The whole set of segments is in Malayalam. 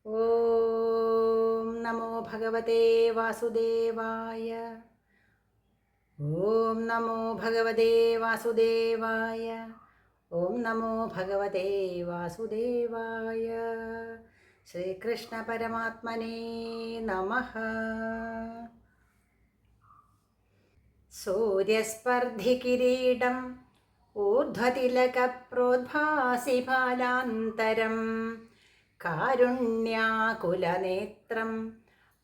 ഓം നമോ ഭഗവതേ വാസുദേവായ. ഓം നമോ ഭഗവതേ വാസുദേവായ. ഓം നമോ ഭഗവതേ വാസുദേവായ. ശ്രീകൃഷ്ണ പരമാത്മനേ നമഃ. സൂര്യസ്പർദ്ധി കിരീടം ഊർധ്വതിലകപ്രോദ്ഭാസി ഫാലാന്തരം കാരുണ്യാകുലനേത്രം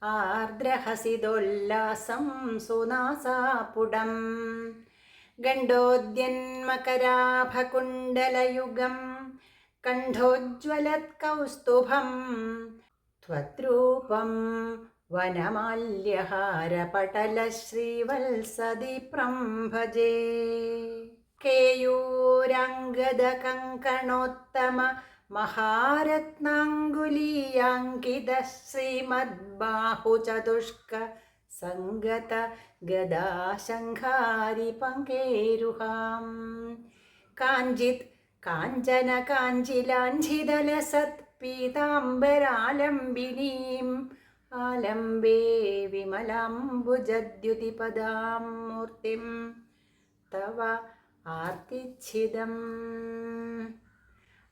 ആർദ്രഹസിതോല്ലാസം സുനാസാപുടം ഗണ്ഡോദ്യന്മകരാഭകുണ്ടലയുഗം കണ്ഠോജ്വലത്കൗസ്തുഭം ത്വദ്രൂപം വനമാല്യഹാരപടലശ്രീവത്സദീപ്രം ഭജേ. കേയൂരാംഗദകങ്കണോത്തമ മഹാരത്നാംഗുലീയാങ്കിത ശ്രീമദ്ബാഹുചതുഷ്ക സംഗത ഗദാശംഖാരി പങ്കേരുഹാം കാഞ്ചിത് കാഞ്ചന കാഞ്ചിലാഞ്ചിതലസത് പീതാംബരാലംബിനീം ആലംബേ വിമലാംബുജദ്യുതിപദാം മൂർത്തിം തവ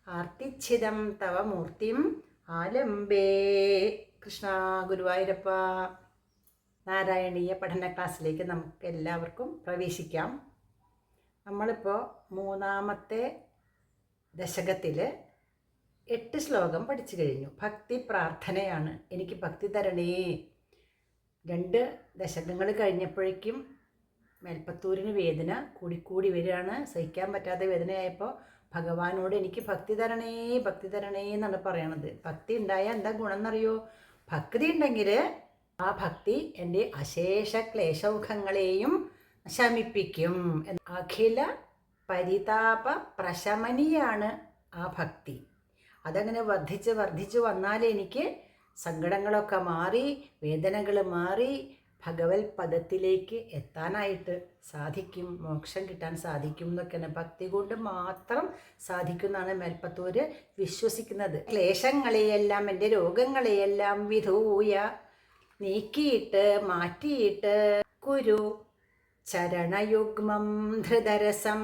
ആർത്തിച്ഛിദം തവ മൂർത്തിം ആലംബേ. കൃഷ്ണ ഗുരുവായൂരപ്പ. നാരായണീയ പഠന ക്ലാസ്സിലേക്ക് നമുക്ക് എല്ലാവർക്കും പ്രവേശിക്കാം. നമ്മളിപ്പോൾ മൂന്നാമത്തെ ദശകത്തിൽ 8 ശ്ലോകം പഠിച്ചു കഴിഞ്ഞു. ഭക്തി പ്രാർത്ഥനയാണ്. എനിക്ക് ഭക്തി തരണേ. 2 ദശകങ്ങൾ കഴിഞ്ഞപ്പോഴേക്കും മേൽപ്പത്തൂരിന് വേദന കൂടിക്കൂടി വരികയാണ്. സഹിക്കാൻ പറ്റാത്ത വേദനയായപ്പോൾ ഭഗവാനോട് എനിക്ക് ഭക്തി തരണേ ഭക്തി തരണേ എന്നാണ് പറയണത്. ഭക്തി ഉണ്ടായാൽ എന്താ ഗുണം എന്നറിയോ? ഭക്തി ഉണ്ടെങ്കിൽ ആ ഭക്തി എൻ്റെ അശേഷ ക്ലേശൗഖങ്ങളെയും ശമിപ്പിക്കും. അഖില പരിതാപ പ്രശമനിയാണ് ആ ഭക്തി. അതങ്ങനെ വർദ്ധിച്ച് വർദ്ധിച്ച് വന്നാൽ എനിക്ക് സങ്കടങ്ങളൊക്കെ മാറി വേദനകൾ മാറി ഭഗവത് പദത്തിലേക്ക് എത്താനായിട്ട് സാധിക്കും, മോക്ഷം കിട്ടാൻ സാധിക്കും എന്നൊക്കെയാണ്. ഭക്തി കൊണ്ട് മാത്രം സാധിക്കുമെന്നാണ് മേൽപ്പത്തൂര് വിശ്വസിക്കുന്നത്. ക്ലേശങ്ങളെയെല്ലാം എൻ്റെ രോഗങ്ങളെയെല്ലാം വിധൂയ നീക്കിയിട്ട് മാറ്റിയിട്ട് കുരു ചരണയുഗ്മം ധൃതരസം,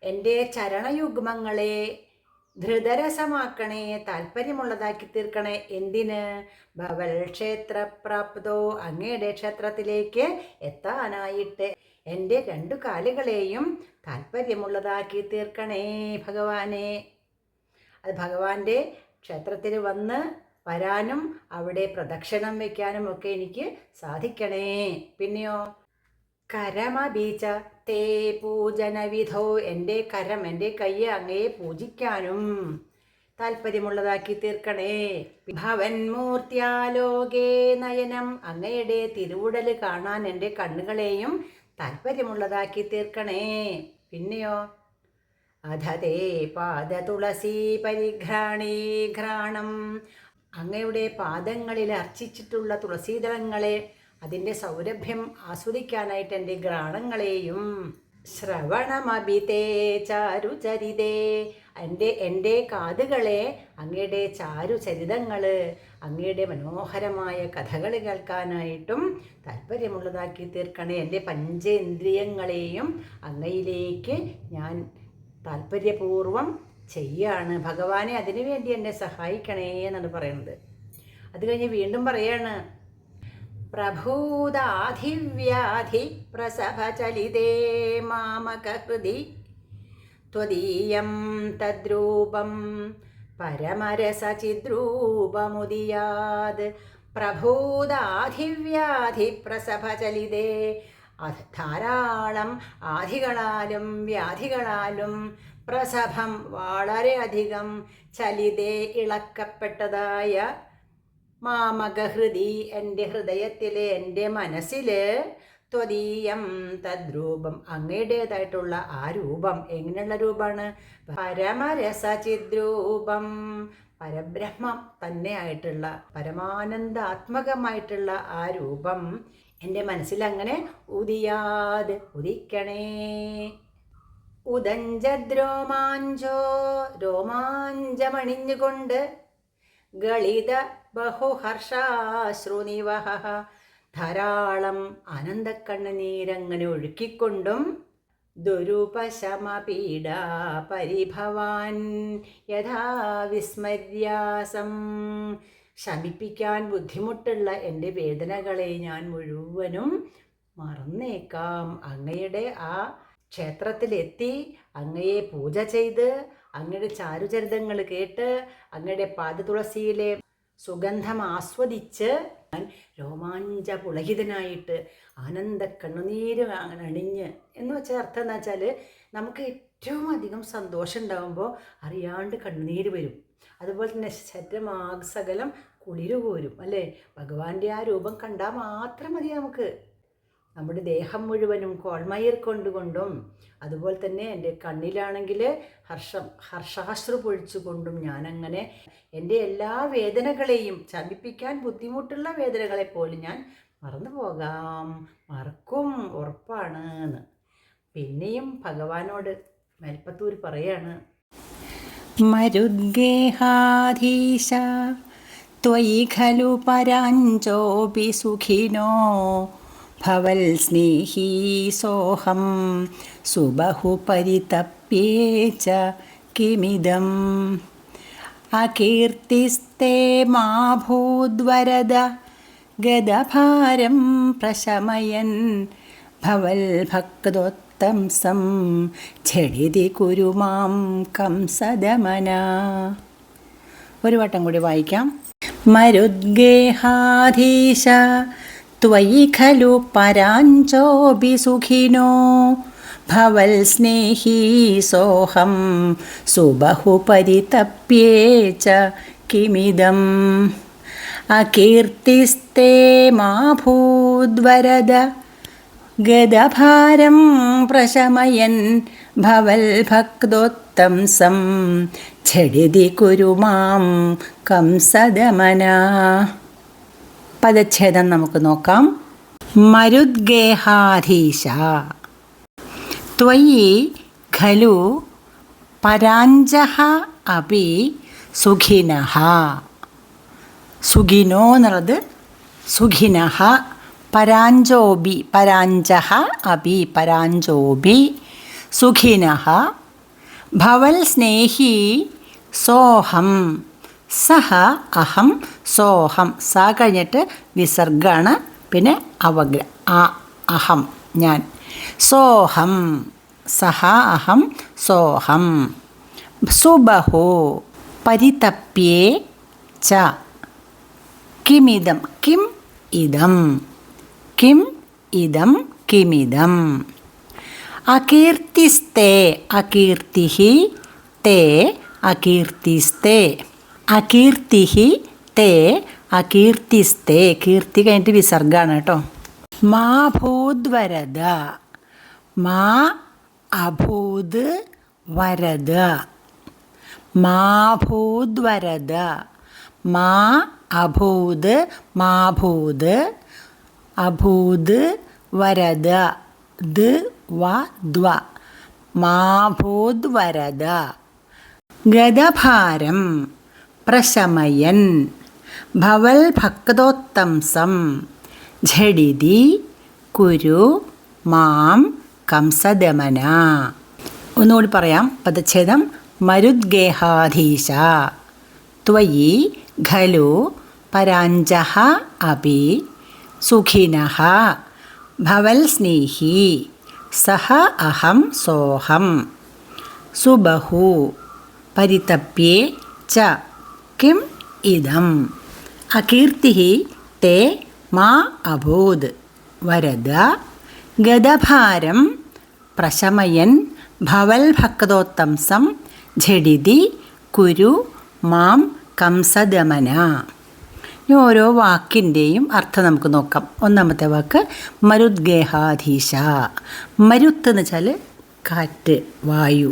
എൻ്റെ ചരണയുഗ്മങ്ങളെ ധൃതരസമാക്കണേ, താല്പര്യമുള്ളതാക്കി തീർക്കണേ. എന്തിന്? ഭവൽ ക്ഷേത്രപ്രാപ്തോ, അങ്ങയുടെ ക്ഷേത്രത്തിലേക്ക് എത്താനായിട്ട് എൻ്റെ 2 കാലുകളെയും താല്പര്യമുള്ളതാക്കി തീർക്കണേ ഭഗവാനെ. അത് ഭഗവാന്റെ ക്ഷേത്രത്തിൽ വരാനും അവിടെ പ്രദക്ഷിണം വയ്ക്കാനും ഒക്കെ എനിക്ക് സാധിക്കണേ. പിന്നെയോ കരമബീജ തേ പൂജനവിധോ, എൻ്റെ കരം എൻ്റെ കൈ അങ്ങയെ പൂജിക്കാനും താല്പര്യമുള്ളതാക്കി തീർക്കണേ. ഭവൻ മൂർത്തിയാലോകേ നയനം, അങ്ങയുടെ തിരുവുടൽ കാണാൻ എൻ്റെ കണ്ണുകളെയും താല്പര്യമുള്ളതാക്കി തീർക്കണേ. പിന്നെയോ അധതേ പാദ തുളസി പരിഘ്രാണീ ഘ്രാണം, അങ്ങയുടെ പാദങ്ങളിൽ അർച്ചിച്ചിട്ടുള്ള തുളസീദളങ്ങളെ അതിൻ്റെ സൗരഭ്യം ആസ്വദിക്കാനായിട്ട് എൻ്റെ ഘ്രാണങ്ങളെയും. ശ്രവണമഭിതേ ചാരുചരിതേ, എൻ്റെ കാതുകളെ അങ്ങയുടെ ചാരുചരിതങ്ങൾ, അങ്ങയുടെ മനോഹരമായ കഥകൾ കേൾക്കാനായിട്ടും താല്പര്യമുള്ളതാക്കി തീർക്കണേ. എൻ്റെ പഞ്ചേന്ദ്രിയങ്ങളെയും അങ്ങയിലേക്ക് ഞാൻ താല്പര്യപൂർവം ചെയ്യാണ് ഭഗവാനെ. അതിനുവേണ്ടി എന്നെ സഹായിക്കണേ എന്നാണ് പറയുന്നത്. അത് കഴിഞ്ഞ് വീണ്ടും പറയാണ് പ്രഭൂതാധിവ്യാധി പ്രസഭചലിതേ മാമകഹൃദി ത്വദീയം തദ്രൂപം പരമരസചിദ്രൂപമുദിയാത്. പ്രഭൂതാധിവ്യാധി പ്രസഭചലിതേ, ധാരാളം ആധികളാലും വ്യാധികളാലും പ്രസഭം വളരെയധികം ചലിതേ ഇളക്കപ്പെട്ടതായ മാമകഹൃദി എൻ്റെ ഹൃദയത്തിലെ എൻ്റെ മനസ്സിൽ ത്വദീയം തദ്രൂപം അങ്ങയുടേതായിട്ടുള്ള ആ രൂപം. എങ്ങനെയുള്ള രൂപമാണ്? പരമരസചിദ്രൂപം, പരബ്രഹ്മം തന്നെയായിട്ടുള്ള പരമാനന്ദാത്മകമായിട്ടുള്ള ആ രൂപം എൻ്റെ മനസ്സിലങ്ങനെ ഉദിയാത് ഉദിക്കണേ. ഉദഞ്ചദ്രോമാഞ്ചോ, രോമാഞ്ചമണിഞ്ഞുകൊണ്ട് ഗളിത ബഹുഹർഷാശ്രുനിവഹ ധാരാളം ആനന്ദക്കണ്ണുനീരങ്ങനെ ഒഴുക്കിക്കൊണ്ടും ദുരുപശമപീഡ പരിഭവാൻ യഥാ വിസ്മര്യാസം ശമിപ്പിക്കാൻ ബുദ്ധിമുട്ടുള്ള എൻ്റെ വേദനകളെ ഞാൻ മുഴുവനും മറന്നേക്കാം. അങ്ങയുടെ ആ ക്ഷേത്രത്തിലെത്തി അങ്ങയെ പൂജ ചെയ്ത് അങ്ങയുടെ ചാരുചരിതങ്ങൾ കേട്ട് അങ്ങയുടെ പാദതുളസിയിലെ സുഗന്ധം ആസ്വദിച്ച് ഞാൻ രോമാഞ്ചപുളകിതനായിട്ട് ആനന്ദ കണ്ണുനീര് അണിഞ്ഞ് എന്ന് വെച്ചാൽ അർത്ഥം എന്ന് വെച്ചാൽ നമുക്ക് ഏറ്റവും അധികം സന്തോഷം ഉണ്ടാകുമ്പോൾ അറിയാണ്ട് കണ്ണുനീര് വരും. അതുപോലെ തന്നെ ശരീരമാസകലം കുളിരു പോരും അല്ലേ. ഭഗവാന്റെ ആ രൂപം കണ്ടാൽ മാത്രം മതി നമുക്ക്. നമ്മുടെ ദേഹം മുഴുവനും കോൾമയിർ കൊണ്ടുകൊണ്ടും അതുപോലെ തന്നെ എൻ്റെ കണ്ണിലാണെങ്കിൽ ഹർഷാശ്രു പൊഴിച്ചുകൊണ്ടും ഞാനങ്ങനെ എൻ്റെ എല്ലാ വേദനകളെയും ശമിപ്പിക്കാൻ ബുദ്ധിമുട്ടുള്ള വേദനകളെ പോലും ഞാൻ മറന്നു പോകാം, മറക്കും, ഉറപ്പാണ് എന്ന്. പിന്നെയും ഭഗവാനോട് മേൽപ്പത്തൂർ പറയാണ്, മരുദ്ഗേഹാധീശ ത്വയി ഖലു പരാഞ്ചോപി സുഖിനോ ഭവൽ സ്നേഹീ സോഹം സുബഹു പരിതപ്യേച്ച കിമിദം അകീർത്തിസ്തേ മാ ഭൂദ്വരദ ഗദഭാരം പ്രശമയൻ ഭവൽ ഭക്തോത്തംസം ഝടിതി കുരു മാം കംസദമന. ഒരു വട്ടം കൂടി വായിക്കാം. മരുദ്ഗേഹാധീശ ത്വയി ഖലു പരാഞ്ചോപി സുഖിനോ ഭവൽ സ്നേഹീ സോഹം സുബഹു പരിതപ്യേച്ച കിമിദം അകീർത്തിസ്തേ മാ ഭൂദ്വരദ ഗദഭാരം പ്രശമയൻ ഭവൽ ഭക്തോത്തംസം ഝടിതി കുരു മാം കംസദമന. പദച്ഛേദം നമുക്ക് നോക്കാം. മരുദ്ഗേഹാധീശ ത്വയി ഖലു പരാഞ്ചഹ അപി സുഖിനഃ. സുഖിനോ എന്നുള്ളത് സുഖിനഃ. പരാഞ്ചോപി പരാഞ്ചഹ അപി പരാഞ്ചോപി സുഖിനഃ ഭവൽ സ്നേഹി സോഹം സഹ അഹം സോഹം. സ കഴിഞ്ഞിട്ട് വിസർഗാണ്, പിന്നെ അവഗ്ര ആ അഹം ഞാൻ. സോഹം സഹ അഹം സോഹം സുബഹു പരിതപ്യേ ച കിമിദം കിം ഇദം കിം ഇദം കിമിദം അകീർത്തിസ്തേ അകീർത്തിഃ തേ അകീർത്തിസ്തേ അകീർത്തിഃ തേ അകീർത്തിസ്തേ. കീർത്തി കഴിഞ്ഞിട്ട് വിസർഗാണ് കേട്ടോ. മാ ഭൂദ്വരദ മാ അഭൂത് വരദ മാ ഭൂദ്വരദ മാ അഭൂത് മാഭൂത് അഭൂത് വരദ ദ് വ ദ്വ മാഭൂദ്വരദ ഗദഭാരം പ്രശമയൻ ഭവൽ ഭക്തോത്തംസം ഝടിതി കുരു മാം കംസദമന. ഒന്നുകൂടി പറയാം പദച്ഛേദം. മരുദ്ഗേഹാധീശ ത്വയി ഖലു പരാഞ്ചഹ അപി സുഖിനഃ ഭവൽ സ്നേഹി സഹ അഹം സോഹം സുബഹു പരിതപ്യേ ച കിം ഇദം അകീർത്തിഃ തേ മാ അഭൂത് വരദ ഗദഭാരം പ്രശമയൻ ഭവൽ ഭക്തോത്തംസം ഝടിതി കുരു മാം കംസദമന. ഇനി ഓരോ വാക്കിൻ്റെയും അർത്ഥം നമുക്ക് നോക്കാം. ഒന്നാമത്തെ വാക്ക് മരുദ്ഗേഹാധീശ. മരുത്ത് എന്ന് വെച്ചാൽ കാറ്റ്, വായു.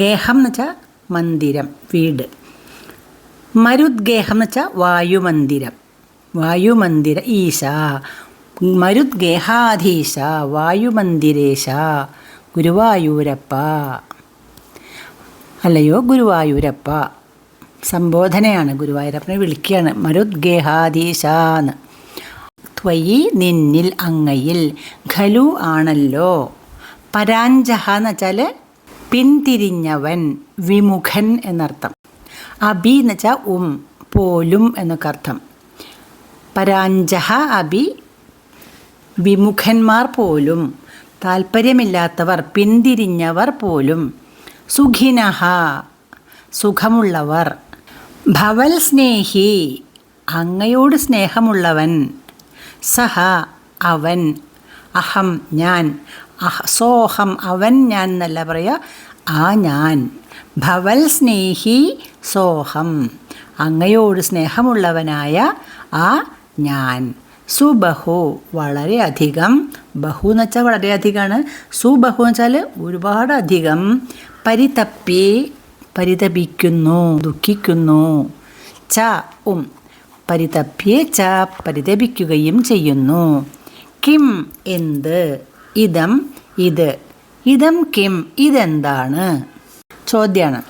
ഗേഹം എന്ന് വെച്ചാൽ മന്ദിരം, വീട്. മരുദ്ഗേഹം എന്ന് വെച്ചാൽ വായുമന്ദിരം, വായുമന്ദിര ഈശ. മരുദ്ഗേഹാധീശ വായുമന്ദിരേശ ഗുരുവായൂരപ്പ, അല്ലയോ ഗുരുവായൂരപ്പ. സംബോധനയാണ്, ഗുരുവായൂരപ്പനെ വിളിക്കുകയാണ്. മരുദ്ഗേഹാധീശാന്ന്. ത്വയി നിന്നിൽ, അങ്ങയിൽ, ഖലു ആണല്ലോ, പരാഞ്ജഹ എന്ന് വെച്ചാൽ പിന്തിരിഞ്ഞവൻ, വിമുഖൻ എന്നർത്ഥം. അഭി എന്ന് വെച്ചാൽ പോലും എന്നൊക്കെ അർത്ഥം. പരാഞ്ജഹ അഭി, വിമുഖന്മാർ പോലും, താല്പര്യമില്ലാത്തവർ, പിന്തിരിഞ്ഞവർ പോലും. സുഖിനഹ സുഖമുള്ളവർ. ഭവൽ സ്നേഹി അങ്ങയോട് സ്നേഹമുള്ളവൻ. സഹ അവൻ, അഹം ഞാൻ, സോഹം അവൻ ഞാൻ എന്നല്ല പറയുക, ആ ഞാൻ. ഭവൽ സ്നേഹി സോഹം അങ്ങയോട് സ്നേഹമുള്ളവനായ ആ ഞാൻ. സുബഹു വളരെയധികം, ബഹു എന്ന് വെച്ചാൽ വളരെയധികമാണ്, സുബഹു എന്ന് വെച്ചാൽ ഒരുപാടധികം. പരിതപ്പി പരിതപിക്കുന്നു, ദുഃഖിക്കുന്നു. ച പരിതപ്യേ ച പരിതപിക്കുകയും ചെയ്യുന്നു. കിം എന്ത്, ഇതം ഇത്, ഇതം കിം ഇതെന്താണ്, ചോദ്യമാണ്.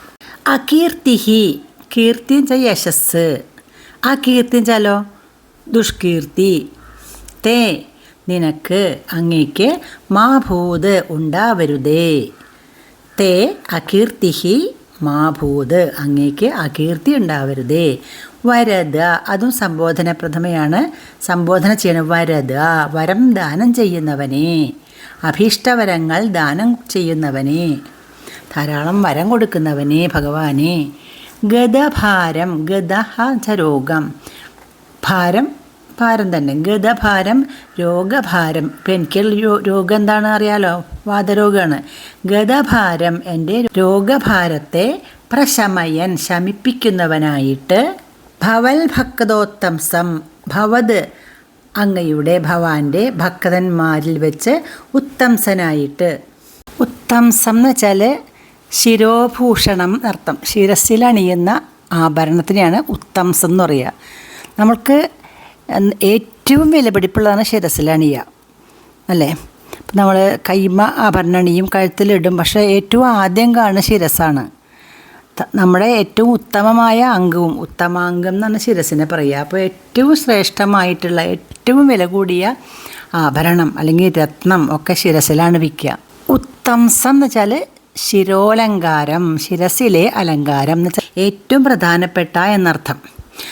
അകീർത്തിഹി കീർത്തി വെച്ചാൽ യശസ്, അകീർത്തി വെച്ചാലോ ദുഷ്കീർത്തി. തേ നിനക്ക്, അങ്ങേക്ക്, മാഭൂത് ഉണ്ടാവരുതേ. തേ അകീർത്തിഹി മാഭൂത് അങ്ങേക്ക് അകീർത്തി ഉണ്ടാവരുതേ. വരദ അതും സംബോധന പ്രഥമയാണ്, സംബോധന ചെയ്യണം. വരദ വരം ദാനം ചെയ്യുന്നവനെ, അഭീഷ്ടവരങ്ങൾ ദാനം ചെയ്യുന്നവനെ, ധാരാളം വരം കൊടുക്കുന്നവനെ, ഭഗവാനെ. ഗതഭാരം, ഗതഹ രോഗം, ഭാരം ഭാരം തന്നെ, ഗതഭാരം രോഗഭാരം. ഇപ്പം എനിക്ക് രോഗം എന്താണ് അറിയാലോ, വാതരോഗമാണ്. ഗതഭാരം എൻ്റെ രോഗഭാരത്തെ പ്രശമയൻ ശമിപ്പിക്കുന്നവനായിട്ട്. ഭവൽ ഭക്തോത്തംസം ഭവത് അങ്ങയുടെ, ഭവാന്റെ ഭക്തന്മാരിൽ വെച്ച് ഉത്തംസനായിട്ട്. ഉത്തംസം എന്ന് വെച്ചാൽ ശിരോഭൂഷണം എന്നർത്ഥം, ശിരസിലണിയുന്ന ആഭരണത്തിനെയാണ് ഉത്തംസം എന്ന് പറയുക. നമ്മൾക്ക് ഏറ്റവും വിലപിടിപ്പുള്ളതാണ് ശിരസിലണിയുക അല്ലേ. അപ്പം നമ്മൾ കൈമ ആഭരണം അണിയും, കഴുത്തിലിടും, പക്ഷേ ഏറ്റവും ആദ്യം കാണുന്ന ശിരസാണ്. നമ്മുടെ ഏറ്റവും ഉത്തമമായ അംഗവും, ഉത്തമാംഗം എന്നാണ് ശിരസിനെ പറയുക. അപ്പോൾ ഏറ്റവും ശ്രേഷ്ഠമായിട്ടുള്ള, ഏറ്റവും വില കൂടിയ ആഭരണം അല്ലെങ്കിൽ രത്നം ഒക്കെ ശിരസിലാണ് വിൽക്കുക. ഉത്തംസം എന്ന് വെച്ചാൽ ശിരോലങ്കാരം, ശിരസിലെ അലങ്കാരം എന്ന് വെച്ചാൽ ഏറ്റവും പ്രധാനപ്പെട്ട എന്നർത്ഥം.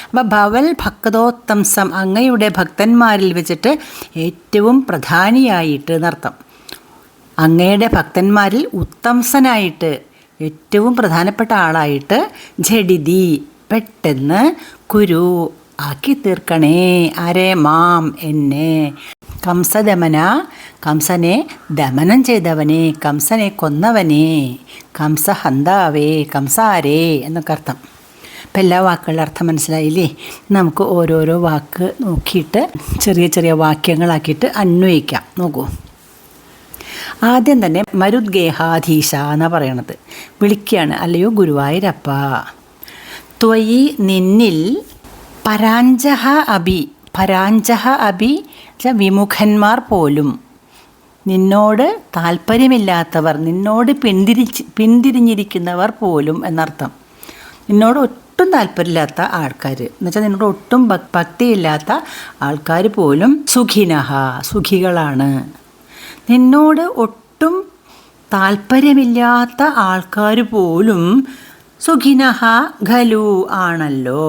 അപ്പം ഭവൽ ഭക്തോത്തംസം അങ്ങയുടെ ഭക്തന്മാരിൽ വെച്ചിട്ട് ഏറ്റവും പ്രധാനിയായിട്ട് എന്നർത്ഥം. അങ്ങയുടെ ഭക്തന്മാരിൽ ഉത്തംസനായിട്ട്, ഏറ്റവും പ്രധാനപ്പെട്ട ആളായിട്ട്. ജഡിതി പെട്ടെന്ന്, കുരു ആക്കി തീർക്കണേ, ആരെ മാം എന്നെ. കംസദമന കംസനെ ദമനം ചെയ്തവനെ, കംസനെ കൊന്നവനെ, കംസഹന്താവേ കംസാരേ എന്നൊക്കെ അർത്ഥം. അപ്പം എല്ലാ വാക്കുകളുടെ അർത്ഥം മനസ്സിലായില്ലേ? നമുക്ക് ഓരോരോ വാക്ക് നോക്കിയിട്ട് ചെറിയ ചെറിയ വാക്യങ്ങളാക്കിയിട്ട് അന്വയിക്കാം. നോക്കൂ. ആദ്യം തന്നെ മരുദ്ഗേഹാധീശ എന്നാണ് പറയണത്, വിളിക്കുകയാണ്. അല്ലയോ ഗുരുവായൂരപ്പ. ത്വയി നിന്നിൽ, പരാഞ്ജഹ അഭി, പരാഞ്ജഹ അഭി വിമുഖന്മാർ പോലും, നിന്നോട് താല്പര്യമില്ലാത്തവർ, നിന്നോട് പിന്തിരിഞ്ഞിരിക്കുന്നവർ പോലും എന്നർത്ഥം. നിന്നോട് ഒട്ടും താല്പര്യമില്ലാത്ത ആൾക്കാർ എന്ന് വെച്ചാൽ നിന്നോട് ഒട്ടും ഭക്തിയില്ലാത്ത ആൾക്കാർ പോലും. സുഖിനഹ സുഖികളാണ്. നിന്നോട് ഒട്ടും താല്പര്യമില്ലാത്ത ആൾക്കാർ പോലും സുഖിനഹ ഖലു ആണല്ലോ.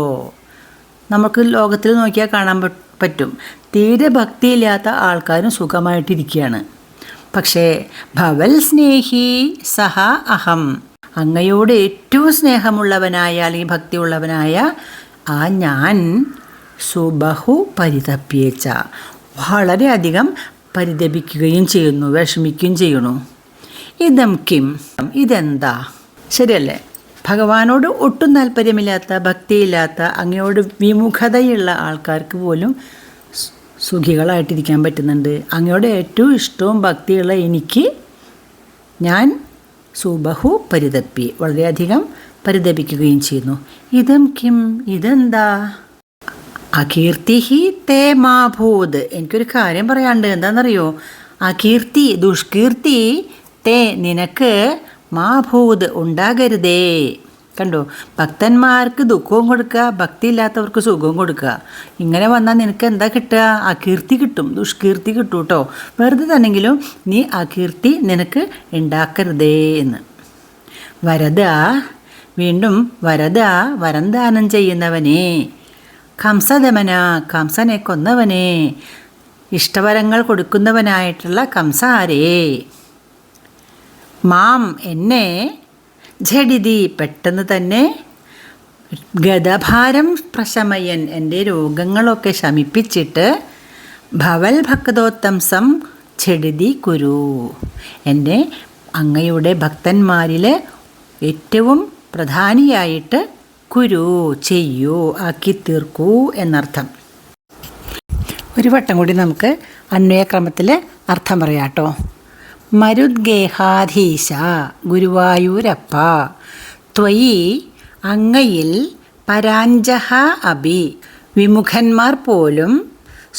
നമുക്ക് ലോകത്തിൽ നോക്കിയാൽ കാണാൻ പറ്റും, തീരെ ഭക്തിയില്ലാത്ത ആൾക്കാരും സുഖമായിട്ടിരിക്കുകയാണ്. പക്ഷേ ഭവൽ സ്നേഹി സഹ അഹം, അങ്ങയോട് ഏറ്റവും സ്നേഹമുള്ളവനായ അല്ലെങ്കിൽ ഭക്തിയുള്ളവനായ ആ ഞാൻ. സുബഹു പരിതപ്യേച്ച വളരെയധികം പരിതപിക്കുകയും ചെയ്യുന്നു, വിഷമിക്കുകയും ചെയ്യണു. ഇതം കിം ഇതെന്താ, ശരിയല്ലേ? ഭഗവാനോട് ഒട്ടും താല്പര്യമില്ലാത്ത, ഭക്തിയില്ലാത്ത, അങ്ങയോട് വിമുഖതയുള്ള ആൾക്കാർക്ക് പോലും സുഖികളായിട്ടിരിക്കാൻ പറ്റുന്നുണ്ട്. അങ്ങയോട് ഏറ്റവും ഇഷ്ടവും ഭക്തിയുള്ള എനിക്ക് ഞാൻ സുബഹു പരിതപ്പി വളരെയധികം പരിതപിക്കുകയും ചെയ്യുന്നു. ഇതം കിം ഇതെന്താ. അകീർത്തിഹി തേ മാഭൂത്, എനിക്കൊരു കാര്യം പറയാണ്ട്. എന്താണെന്നറിയോ? അകീർത്തി ദുഷ്കീർത്തി തേ നിനക്ക് മാഭൂത് ഉണ്ടാകരുതേ. കണ്ടോ, ഭക്തന്മാർക്ക് ദുഃഖവും കൊടുക്കുക, ഭക്തി ഇല്ലാത്തവർക്ക് സുഖവും കൊടുക്കുക. ഇങ്ങനെ വന്നാൽ നിനക്ക് എന്താ കിട്ടുക? അകീർത്തി കിട്ടും, ദുഷ്കീർത്തി കിട്ടും കേട്ടോ. വെറുതെ തന്നെങ്കിലും നീ അകീർത്തി നിനക്ക് ഉണ്ടാക്കരുതേ എന്ന്. വരദ, വീണ്ടും വരദ, വരം ദാനം ചെയ്യുന്നവനെ, കംസദമന, കംസനെ കൊന്നവനെ, ഇഷ്ടവരങ്ങൾ കൊടുക്കുന്നവനായിട്ടുള്ള കംസാരേ, മാം എന്നെ, ഝടിതി പെട്ടെന്ന് തന്നെ, ഗതഭാരം പ്രശമയൻ എൻ്റെ രോഗങ്ങളൊക്കെ ശമിപ്പിച്ചിട്ട്, ഭവൽ ഭക്തോത്തംസം ഝടിതി കുരു എൻ്റെ അങ്ങയുടെ ഭക്തന്മാരിൽ ഏറ്റവും പ്രധാനിയായിട്ട് കുരു ചെയ്യൂ, ആക്കി തീർക്കൂ എന്നർത്ഥം. ഒരു വട്ടം കൂടി നമുക്ക് അന്വയക്രമത്തിൽ അർത്ഥം പറയാം കേട്ടോ. മരുദ്ഗേഹാധീശ, ഗുരുവായൂരപ്പ, ത്വയി അങ്ങയിൽ, പരാഞ്ജഹ അഭി വിമുഖന്മാർ പോലും,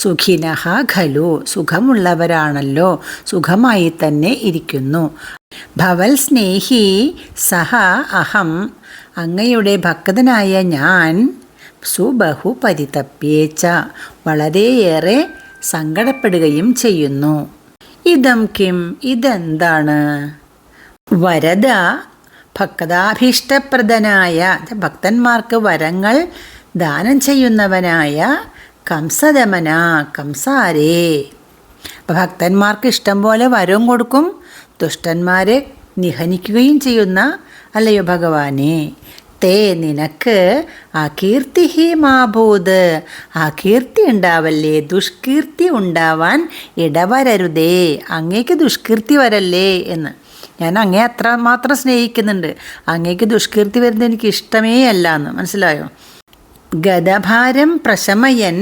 സുഖിനഹ ഖലു സുഖമുള്ളവരാണല്ലോ, സുഖമായി തന്നെ ഇരിക്കുന്നു. ഭവൽ സ്നേഹി സഹ അഹം അങ്ങയുടെ ഭക്തനായ ഞാൻ, സുബഹു പരിതപ്യേച്ച വളരെയേറെ സങ്കടപ്പെടുകയും ചെയ്യുന്നു. ഇതം കിം, ഇതെന്താണ്? വരദ ഭക്താഭീഷ്ടപ്രദനായ, ഭക്തന്മാർക്ക് വരങ്ങൾ ദാനം ചെയ്യുന്നവനായ, കംസദമന, കംസാരേ. അപ്പം ഭക്തന്മാർക്ക് ഇഷ്ടം പോലെ വരവും കൊടുക്കും, ദുഷ്ടന്മാരെ നിഹനിക്കുകയും ചെയ്യുന്ന അല്ലയോ ഭഗവാനെ. തേ നിനക്ക് അകീർത്തി മാഭൂത്, അകീർത്തി ഉണ്ടാവല്ലേ, ദുഷ്കീർത്തി ഉണ്ടാവാൻ ഇടവരരുതേ, അങ്ങേക്ക് ദുഷ്കീർത്തി വരല്ലേ എന്ന്. ഞാൻ അങ്ങേ അത്രമാത്രം സ്നേഹിക്കുന്നുണ്ട്, അങ്ങേക്ക് ദുഷ്കീർത്തി വരുന്നത് എനിക്ക് ഇഷ്ടമേ അല്ല എന്ന്. മനസ്സിലായോ? ഗതഭാരം പ്രശമയൻ,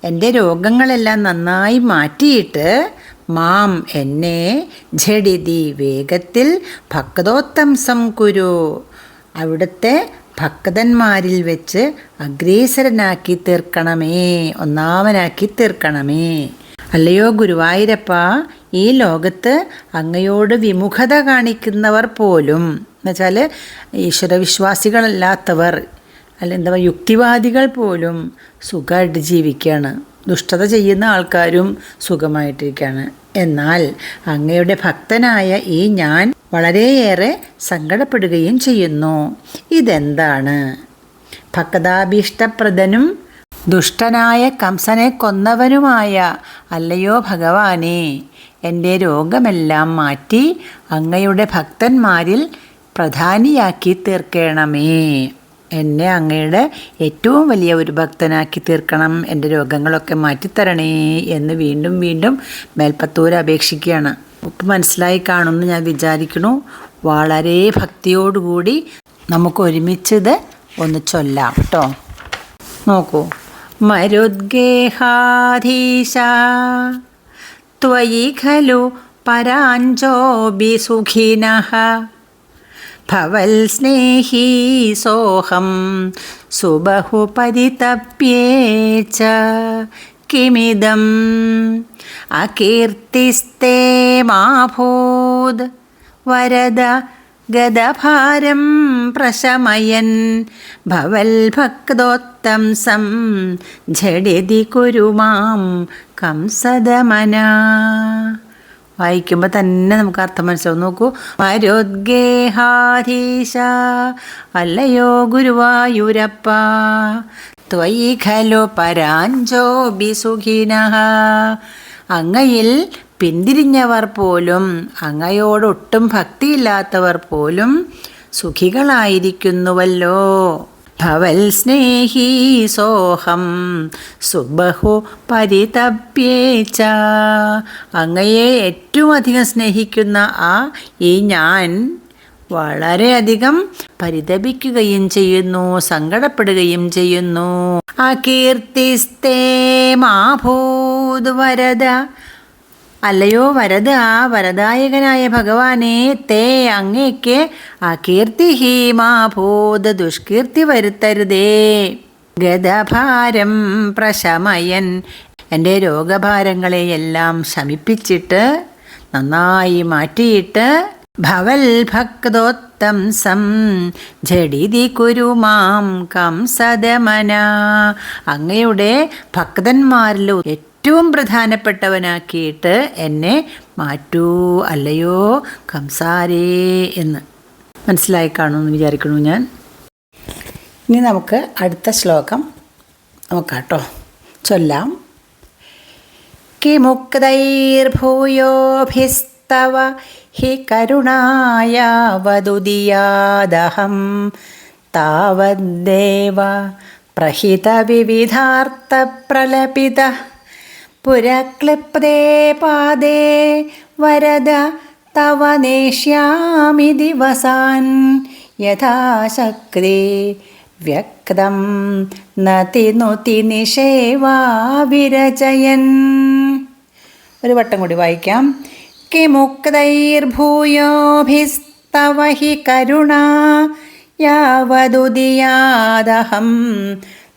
എൻ്റെ രോഗങ്ങളെല്ലാം നന്നായി മാറ്റിയിട്ട്, മാം എന്നെ, ഝടിതി വേഗത്തിൽ, ഭക്തോത്തംസം കുരു അവിടുത്തെ ഭക്തന്മാരിൽ വെച്ച് അഗ്രേസരനാക്കി തീർക്കണമേ, ഒന്നാമനാക്കി തീർക്കണമേ. അല്ലയോ ഗുരുവായൂരപ്പ, ഈ ലോകത്ത് അങ്ങയോട് വിമുഖത കാണിക്കുന്നവർ പോലും, എന്നുവെച്ചാൽ ഈശ്വരവിശ്വാസികളല്ലാത്തവർ, എന്താ യുക്തിവാദികൾ പോലും സുഖമായിട്ട് ജീവിക്കുകയാണ്, ദുഷ്ടത ചെയ്യുന്ന ആൾക്കാരും സുഖമായിട്ടിരിക്കുകയാണ്. എന്നാൽ അങ്ങയുടെ ഭക്തനായ ഈ ഞാൻ വളരെയേറെ സങ്കടപ്പെടുകയും ചെയ്യുന്നു. ഇതെന്താണ്? ഭക്താഭീഷ്ടപ്രദനും ദുഷ്ടനായ കംസനെ കൊന്നവനുമായ അല്ലയോ ഭഗവാനെ, എൻ്റെ രോഗമെല്ലാം മാറ്റി അങ്ങയുടെ ഭക്തന്മാരിൽ പ്രധാനിയാക്കി തീർക്കണമേ. എന്നെ അങ്ങയുടെ ഏറ്റവും വലിയ ഒരു ഭക്തനാക്കി തീർക്കണം, എൻ്റെ രോഗങ്ങളൊക്കെ മാറ്റിത്തരണേ എന്ന് വീണ്ടും വീണ്ടും മേൽപ്പത്തൂർ അപേക്ഷിക്കുകയാണ്. ഇപ്പം മനസ്സിലായി കാണുമെന്ന് ഞാൻ വിചാരിക്കുന്നു. വളരെ ഭക്തിയോടുകൂടി നമുക്ക് ഒരുമിച്ചത് ഒന്ന് ചൊല്ലാം കേട്ടോ. നോക്കൂ. മരുദ്ഗേഹാധീശ ത്വയി ഖലു പരാഞ്ജോബി സുഖിനഃ, ഭവൽ സ്നേഹി സോഹം സുബഹു പരിതപ്യേച്ച, കിമിദം അകീർത്തിസ്തേ മാഭൂത്, വരദ ഗതഭാരം പ്രശമയൻ, ഭവൽ ഭക്തോത്തംസം ഝടിതി കുരു മാം കംസദമന. വായിക്കുമ്പോൾ തന്നെ നമുക്ക് അർത്ഥം മനസ്സിലാവും. നോക്കൂ. മരുദ്ഗേഹാധീശ, അല്ലയോ ഗുരുവായൂരപ്പ, ത്വയി ഖലു പരാഞ്ജോബി സുഖിനഃ, അങ്ങയിൽ പിന്തിരിഞ്ഞവർ പോലും, അങ്ങയോടൊട്ടും ഭക്തിയില്ലാത്തവർ പോലും സുഖികളായിരിക്കുന്നുവല്ലോ. ഭവൽ സ്നേഹി സോഹം സുബഹു പരിതപ്യേച്ച, അങ്ങയെ ഏറ്റവും അധികം സ്നേഹിക്കുന്ന ഈ ഞാൻ വളരെയധികം പരിതപിക്കുകയും ചെയ്യുന്നു, സങ്കടപ്പെടുകയും ചെയ്യുന്നു. അകീർത്തിസ്തേ മാഭൂത് വരദ, അല്ലയോ വരദ, വരദായകനായ ഭഗവാനെ, തേ അങ്ങേക്ക് അകീർത്തി മാഭൂത് ദുഷ്കീർത്തി വരുത്തരുതേ. ഗതഭാരം പ്രശമയൻ, എൻ്റെ രോഗഭാരങ്ങളെയെല്ലാം ശമിപ്പിച്ചിട്ട്, നന്നായി മാറ്റിയിട്ട്, ഭവൽ ഭക്തോത്തംസം ജഡിതി കുരു മാം കംസദമന. അങ്ങയുടെ ഭക്തന്മാരിൽ ഏറ്റവും പ്രധാനപ്പെട്ടവനാക്കിയിട്ട് എന്നെ മാറ്റൂ അല്ലയോ കംസാരേ എന്ന്. മനസ്സിലായി കാണുമെന്ന് വിചാരിക്കണു ഞാൻ. ഇനി നമുക്ക് അടുത്ത ശ്ലോകം നോക്കാം കേട്ടോ, ചൊല്ലാം. കിമുക്തൈർഭൂയോഭിസ്തവ ഹി കരുണായാവതുദിയാദഹം താവദ്ദേവ പ്രഹിതവിവിധാർത്ഥപ്രലപിതഃ പുരക്ലിപ്തേ പാദേ വരദ തവ നേഷ്യാമി ദിവസാൻ യഥാശക്തി വ്യക്തം നതി നുതി നിഷേവാ വിരചയൻ. ഒരു വട്ടം കൂടി വായിക്കാം. കിമുക്തൈർഭൂയോഭിസ്തവ ഹി കരുണാ യാവതുദിയാദഹം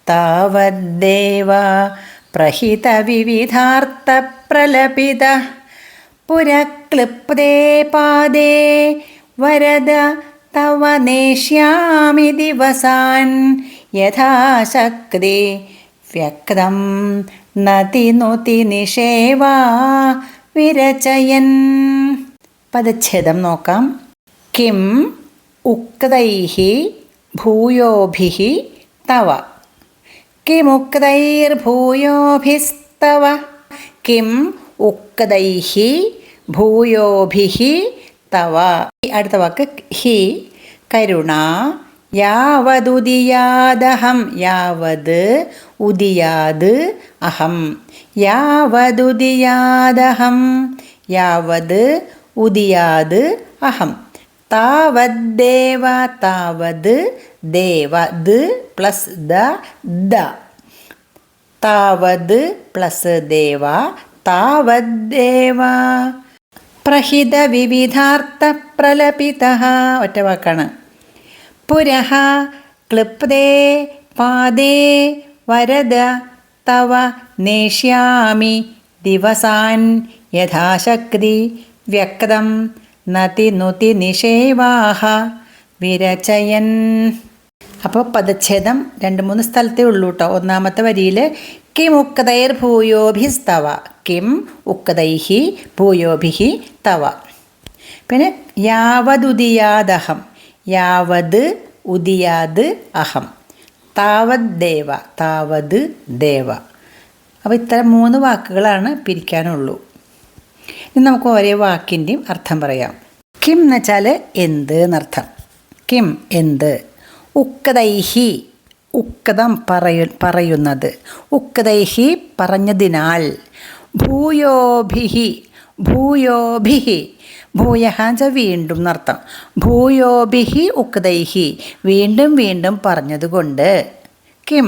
താവദ്ദേവ പ്രഹിതവിവിധാർത്ഥപ്രലപിതഃ പുരക്ലിപ്തേ പാദേ വരദ തവ നേഷ്യാമി ദിവസാൻ യഥാശക്തി വ്യക്തം നതി നുതി നിഷേവാ വിരചയൻ. പദച്ഛേദം നോക്കാം. കിം ഉക്തൈഹി ഭൂയോഭിഹി തവ. കിമുക്തൈർഭൂയോഭിസ്തവ. കിം ഉക്തൈഹി ഭൂയോഭിഹി തവ. അടുത്ത വാക്ക് ഹി കരുണ യാവതുദിയാദഹം. യാവത് ഉദിയാത് അഹം. യാവതുദിയാദഹം യാവത് ഉദിയാത് അഹം. താവദ്ദേവ. താവത് ദേവ ദ് പ്ലസ് ദ ദ. താവത് പ്ലസ് ദേവ താവദ്ദേവ പ്രഹിതവിവിധാർത്ഥപ്രലപിതഃ. ഒറ്റ വാക്കാണ്. പുരഃ ക്ലിപ്തേ പാദേ വരദ തവ നേഷ്യാമി ദിവസാൻ യഥാശക്തി വ്യക്തം നതി നുതി നിഷേവാഹ വിരചയൻ. അപ്പോൾ പദച്ഛേദം 2-3 സ്ഥലത്തേ ഉള്ളൂ കേട്ടോ. ഒന്നാമത്തെ വരിയിൽ കിം ഉക്തൈർ ഭൂയോഭിസ്തവ. കിം ഉക്തൈഹി ഭൂയോഭിഹി തവ. പിന്നെ യാവതുദിയാദഹം. യാവത് ഉദിയാത് അഹം. താവത് ദേവ. താവത് ദേവ. അപ്പോൾ ഇത്തരം 3 വാക്കുകളാണ് പിരിക്കാനുള്ളൂ. ഇനി നമുക്ക് ഓരോ വാക്കിൻ്റെയും അർത്ഥം പറയാം. കിം എന്ന് വെച്ചാൽ എന്ത് എന്നർത്ഥം. കിം എന്ത്. ഉക്തൈഹി ഉക്തം പറയുന്നത്. ഉക്തൈഹി പറഞ്ഞതിനാൽ. ഭൂയോഭിഹി ഭൂയോഭിഹി. ഭൂയഃ എന്നുവെച്ചാൽ വീണ്ടും എന്നർത്ഥം. ഭൂയോഭിഹി ഉക്തൈഹി വീണ്ടും വീണ്ടും പറഞ്ഞതുകൊണ്ട്. കിം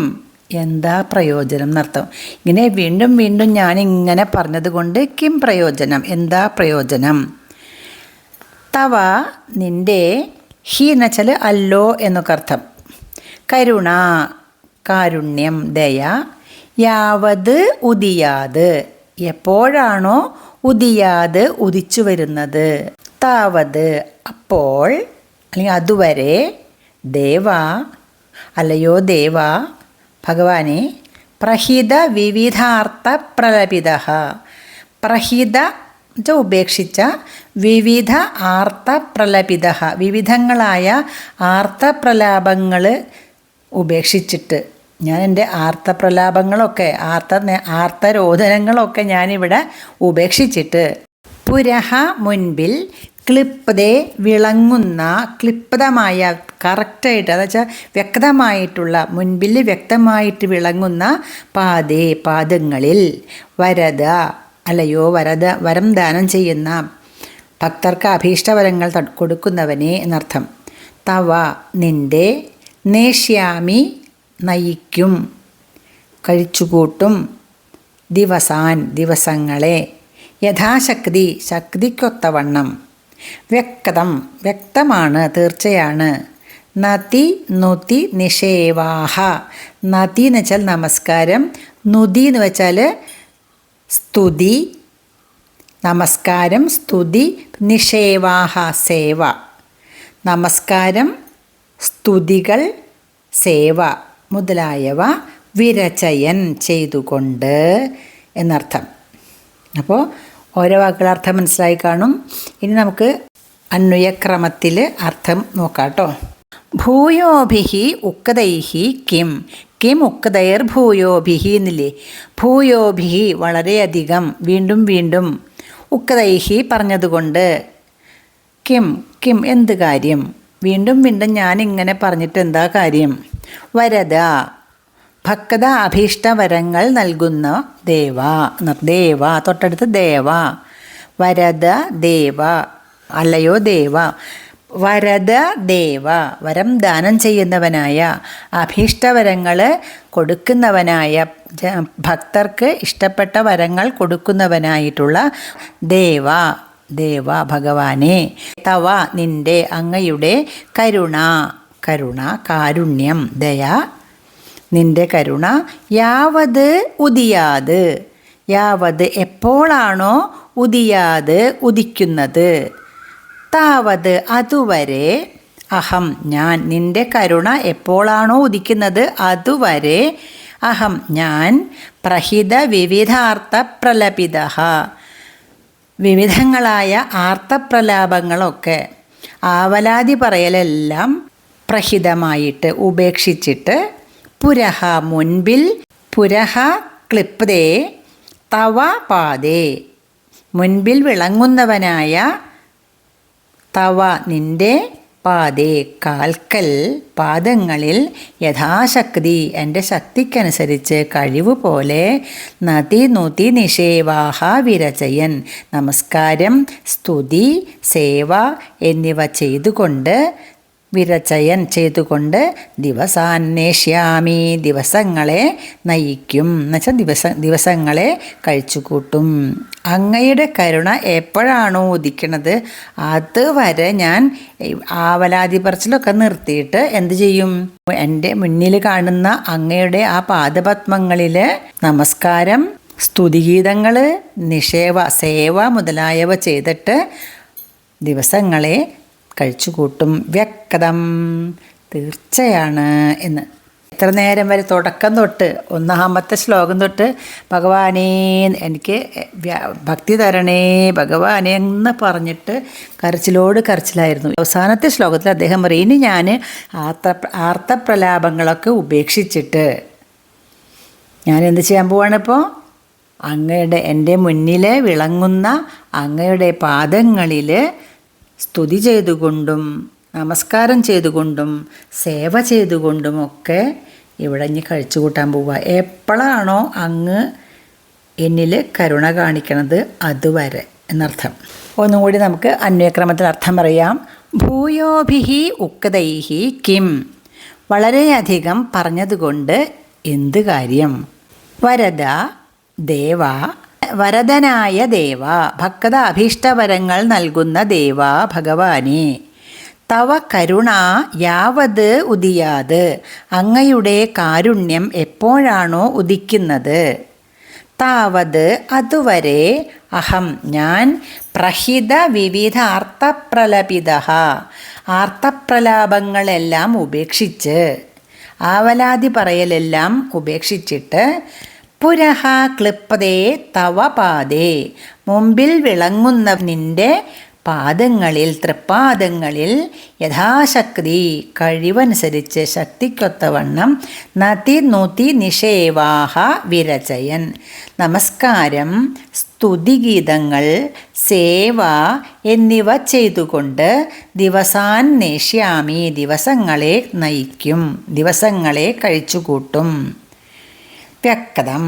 എന്താ പ്രയോജനം എന്നർത്ഥം. ഇങ്ങനെ വീണ്ടും വീണ്ടും ഞാനിങ്ങനെ പറഞ്ഞതുകൊണ്ട് കിം പ്രയോജനം, എന്താ പ്രയോജനം. തവ നിൻ്റെ. ഹി എന്ന് വെച്ചാൽ അല്ലോ എന്നൊക്കെ അർത്ഥം. കരുണ കാരുണ്യം ദയ. യാവത് ഉദിയാത് എപ്പോഴാണോ ഉദിയാത് ഉദിച്ചു വരുന്നത്. താവത് അപ്പോൾ അല്ലെങ്കിൽ അതുവരെ. ദേവ അല്ലയോ ദേവ ഭഗവാനെ. പ്രഹിത വിവിധാർത്ഥ പ്രലപിതഃ. പ്രഹിത ഉപേക്ഷിച്ച. വിവിധ ആർത്ത പ്രലപിതഃ വിവിധങ്ങളായ ആർത്തപ്രലാപങ്ങൾ ഉപേക്ഷിച്ചിട്ട്. ഞാൻ എൻ്റെ ആർത്തപ്രലാപങ്ങളൊക്കെ ആർത്തരോധനങ്ങളൊക്കെ ഞാനിവിടെ ഉപേക്ഷിച്ചിട്ട്. പുരഹ മുൻപിൽ. ക്ലിപ്തേ വിളങ്ങുന്ന. ക്ലിപ്തമായ കറക്റ്റായിട്ട് എന്ന് വെച്ചാൽ വ്യക്തമായിട്ടുള്ള മുൻപിൽ വ്യക്തമായിട്ട് വിളങ്ങുന്ന. പാദേ പാദങ്ങളിൽ. വരദ അല്ലയോ വരം ദാനം ചെയ്യുന്ന ഭക്തർക്ക് അഭീഷ്ടവരങ്ങൾ കൊടുക്കുന്നവനെ എന്നർത്ഥം. തവ നിൻ്റെ. നേഷ്യാമി നയിക്കും കഴിച്ചുകൂട്ടും. ദിവസാൻ ദിവസങ്ങളെ. യഥാശക്തി ശക്തിക്കൊത്തവണ്ണം. വ്യക്തം വ്യക്തമാണ് തീർച്ചയാണ്. നതി നുതി നിഷേവാഹ. നതി എന്ന് വെച്ചാൽ നമസ്കാരം. നുതി എന്ന് വെച്ചാൽ സ്തുതി. നമസ്കാരം, സ്തുതി, നിഷേവാഹ സേവ. നമസ്കാരം, സ്തുതികൾ, സേവ മുതലായവ വിരചയൻ ചെയ്തുകൊണ്ട് എന്നർത്ഥം. അപ്പോൾ ഓരോ വാക്കുകളുടെ അർത്ഥം മനസ്സിലായി കാണും. ഇനി നമുക്ക് അന്വയക്രമത്തിൽ അർത്ഥം നോക്കാം കേട്ടോ. ഭൂയോഭിഹി ഉക്തൈഹി കിം. കിം ഉക്തൈർ ഭൂയോഭിഹി എന്നില്ലേ. ഭൂയോഭിഹി വളരെയധികം, വീണ്ടും വീണ്ടും. ഉക്തൈഹി പറഞ്ഞതുകൊണ്ട്. കിം കിം എന്ത് കാര്യം? വീണ്ടും വീണ്ടും ഞാനിങ്ങനെ പറഞ്ഞിട്ട് എന്താ കാര്യം? വരദ ഭക്ത അഭീഷ്ടവരങ്ങൾ നൽകുന്ന ദേവ. ദേവ തൊട്ടടുത്ത് ദേവ. വരദ ദേവ, അല്ലയോ ദേവ. വരദ ദേവ വരം ദാനം ചെയ്യുന്നവനായ, അഭീഷ്ടവരങ്ങൾ കൊടുക്കുന്നവനായ, ഭക്തർക്ക് ഇഷ്ടപ്പെട്ട വരങ്ങൾ കൊടുക്കുന്നവനായിട്ടുള്ള ദേവ. ദേവ ഭഗവാനെ. തവ നിൻ്റെ, അങ്ങയുടെ കരുണ. കരുണ കാരുണ്യം, ദയ, നിൻ്റെ കരുണ. യാവത് ഉദിയാത്. യാവത് എപ്പോഴാണോ, ഉദിയാത് ഉദിക്കുന്നത്. താവത് അതുവരെ. അഹം ഞാൻ. നിൻ്റെ കരുണ എപ്പോഴാണോ ഉദിക്കുന്നത് അതുവരെ. അഹം ഞാൻ. പ്രഹിത വിവിധാർത്ഥ പ്രലപിത. വിവിധങ്ങളായ ആർത്തപ്രലാപങ്ങളൊക്കെ, ആവലാതി പറയലെല്ലാം പ്രഹിതമായിട്ട് ഉപേക്ഷിച്ചിട്ട്. പുരഹ മുൻപിൽ. പുരഹ ക്ലിപ്തേ തവ പാദേ മുൻപിൽ വിളങ്ങുന്നവനായ. തവ നിൻ്റെ, പാദേ കാൽക്കൽ, പാദങ്ങളിൽ. യഥാശക്തി എൻ്റെ ശക്തിക്കനുസരിച്ച്, കഴിവ് പോലെ. നതി നുതി നിഷേവാഹ വിരചയൻ നമസ്കാരം, സ്തുതി, സേവ എന്നിവ ചെയ്തുകൊണ്ട്. വിരചയൻ ചെയ്തുകൊണ്ട്. ദിവസാന്വേഷ്യാമി ദിവസങ്ങളെ നയിക്കും എന്നുവെച്ചാൽ ദിവസങ്ങളെ കഴിച്ചുകൂട്ടും. അങ്ങയുടെ കരുണ എപ്പോഴാണോ ഉദിക്കണത് അതുവരെ ഞാൻ ആവലാതി പറച്ചിലൊക്കെ നിർത്തിയിട്ട് എന്ത് ചെയ്യും? എൻ്റെ മുന്നിൽ കാണുന്ന അങ്ങയുടെ ആ പാദപത്മങ്ങളിൽ നമസ്കാരം, സ്തുതിഗീതങ്ങൾ, നിഷേവ സേവ മുതലായവ ചെയ്തിട്ട് ദിവസങ്ങളെ കഴിച്ചുകൂട്ടും. വ്യക്തം തീർച്ചയാണ് എന്ന്. എത്ര നേരം വരെ? തുടക്കം തൊട്ട് 1-ാമത്തെ ശ്ലോകം തൊട്ട് ഭഗവാനേ എനിക്ക് ഭക്തി തരണേ ഭഗവാനെ എന്ന് പറഞ്ഞിട്ട് കരച്ചിലോട് കരച്ചിലായിരുന്നു. അവസാനത്തെ ശ്ലോകത്തിൽ അദ്ദേഹം പറയും, ഇനി ഞാൻ ആർത്തപ്രലാപങ്ങളൊക്കെ ഉപേക്ഷിച്ചിട്ട് ഞാൻ എന്ത് ചെയ്യാൻ പോവാണിപ്പോൾ? അങ്ങയുടെ എൻ്റെ മുന്നിൽ വിളങ്ങുന്ന അങ്ങയുടെ പാദങ്ങളിൽ സ്തുതി ചെയ്തുകൊണ്ടും നമസ്കാരം ചെയ്തുകൊണ്ടും സേവ ചെയ്തുകൊണ്ടുമൊക്കെ ഇവിടെ ഇനി കഴിച്ചു കൂട്ടാൻ പോവുക. എപ്പോഴാണോ അങ്ങ് എന്നിൽ കരുണ കാണിക്കണത് അതുവരെ എന്നർത്ഥം. ഒന്നും കൂടി നമുക്ക് അന്വയക്രമത്തിൽ അർത്ഥം പറയാം. ഭൂയോഭിഹി ഉക്തൈഹി കിം. വളരെയധികം പറഞ്ഞതുകൊണ്ട് എന്ത് കാര്യം? വരദ ദേവ. വരദനായ ദേവ, ഭക്ത അഭീഷ്ടവരങ്ങൾ നൽകുന്ന ദേവ ഭഗവാനെ. തവ കരുണ യാവത് ഉദിയാത്. അങ്ങയുടെ കാരുണ്യം എപ്പോഴാണോ ഉദിക്കുന്നത് താവത് അതുവരെ. അഹം ഞാൻ. പ്രഹിത വിവിധ ആർത്തപ്രലപിത. ആർത്തപ്രലാപങ്ങളെല്ലാം ഉപേക്ഷിച്ച്, ആവലാതി പറയലെല്ലാം ഉപേക്ഷിച്ചിട്ട്. പുരഹ ക്ലിപ്പതേ തവ പാദേ. മുമ്പിൽ വിളങ്ങുന്ന നിൻ്റെ പാദങ്ങളിൽ, തൃപ്പാദങ്ങളിൽ യഥാശക്തി കഴിവനുസരിച്ച്, ശക്തിക്കൊത്തവണ്ണം. നതി നുതി നിഷേവാഹ വിരചയൻ നമസ്കാരം, സ്തുതിഗീതങ്ങൾ, സേവ എന്നിവ ചെയ്തുകൊണ്ട്. ദിവസാന്വേഷ്യാമി ദിവസങ്ങളെ നയിക്കും, ദിവസങ്ങളെ കഴിച്ചുകൂട്ടും. വ്യക്തം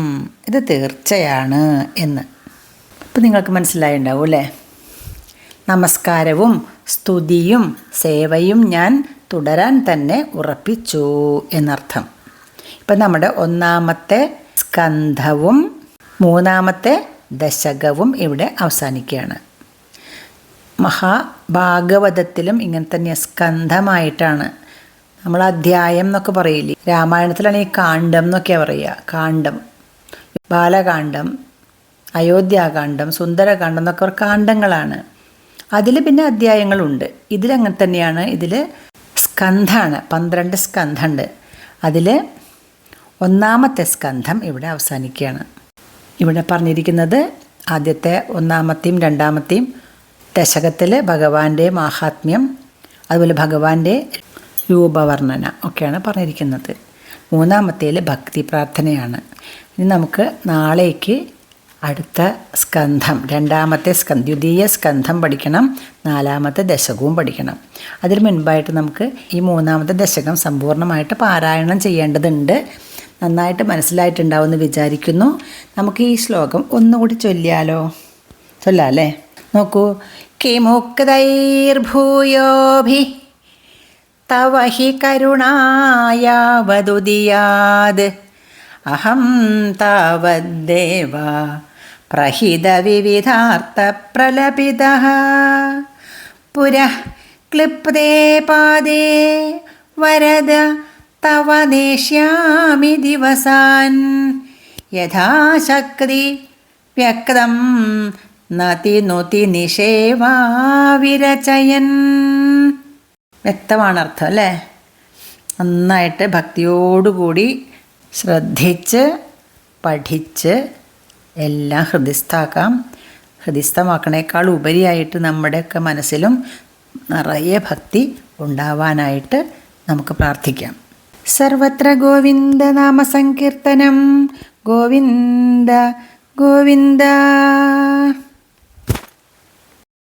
ഇത് തീർച്ചയാണ് എന്ന്. ഇപ്പം നിങ്ങൾക്ക് മനസ്സിലായിട്ടുണ്ടാവും അല്ലേ? നമസ്കാരവും സ്തുതിയും സേവയും ഞാൻ തുടരാൻ തന്നെ ഉറപ്പിച്ചു എന്നർത്ഥം. ഇപ്പം നമ്മുടെ 1-ാമത്തെ സ്കന്ധവും 3-ാമത്തെ ദശകവും ഇവിടെ അവസാനിക്കുകയാണ്. മഹാഭാഗവതത്തിലും ഇങ്ങനെ തന്നെ സ്കന്ധമായിട്ടാണ്. നമ്മൾ അധ്യായം എന്നൊക്കെ പറയില്ലേ, രാമായണത്തിലാണ് ഈ കാണ്ഡം എന്നൊക്കെയാണ് പറയുക. കാണ്ഡം, ബാലകാണ്ഡം, അയോധ്യാകാന്ഡം, സുന്ദരകാന്ഡം എന്നൊക്കെ കാണ്ഡങ്ങളാണ്. അതിൽ പിന്നെ അധ്യായങ്ങളുണ്ട്. ഇതിലങ്ങനെ തന്നെയാണ്. ഇതിൽ സ്കന്ധമാണ്, 12 സ്കന്ധമുണ്ട്. അതിൽ 1-ാമത്തെ സ്കന്ധം ഇവിടെ അവസാനിക്കുകയാണ്. ഇവിടെ പറഞ്ഞിരിക്കുന്നത് ആദ്യത്തെ 1-ാമത്തെയും 2-ാമത്തെയും ദശകത്തിൽ ഭഗവാന്റെ മാഹാത്മ്യം, അതുപോലെ ഭഗവാന്റെ രൂപവർണ്ണന ഒക്കെയാണ് പറഞ്ഞിരിക്കുന്നത്. 3-ാമത്തേൽ ഭക്തി പ്രാർത്ഥനയാണ്. ഇനി നമുക്ക് നാളേക്ക് അടുത്ത സ്കന്ധം, 2-ാമത്തെ ദ്വിതീയ സ്കന്ധം പഠിക്കണം, 4-ാമത്തെ ദശകവും പഠിക്കണം. അതിന് മുൻപായിട്ട് നമുക്ക് ഈ 3-ാമത്തെ ദശകം സമ്പൂർണ്ണമായിട്ട് പാരായണം ചെയ്യേണ്ടതുണ്ട്. നന്നായിട്ട് മനസ്സിലായിട്ടുണ്ടാവുമെന്ന് വിചാരിക്കുന്നു. നമുക്ക് ഈ ശ്ലോകം ഒന്നുകൂടി ചൊല്ലാം അല്ലേ? നോക്കൂ. കിമുക്തൈർഭൂയോഭി തവ ഹി കരുണായാവതുദിയാത് അഹം താവദ്ദേവ പ്രഹിത വിവിധാർത്ഥ പ്രലപിതഃ പുരഃ ക്ലിപ്തേ പാദേ വരദ തവ നേഷ്യാമി ദിവസാൻ യഥാശക്തി വ്യക്തം നതി നുതി നിഷേവാ വിരചയൻ. വ്യക്തമാണ് അർത്ഥം അല്ലേ? നന്നായിട്ട് ഭക്തിയോടുകൂടി ശ്രദ്ധിച്ച് പഠിച്ച് എല്ലാം ഹൃദിസ്ഥമാക്കണേക്കാൾ ഉപരിയായിട്ട് നമ്മുടെയൊക്കെ മനസ്സിലും നിറയെ ഭക്തി ഉണ്ടാവാനായിട്ട് നമുക്ക് പ്രാർത്ഥിക്കാം. സർവത്ര ഗോവിന്ദ നാമ സങ്കീർത്തനം. ഗോവിന്ദ ഗോവിന്ദ.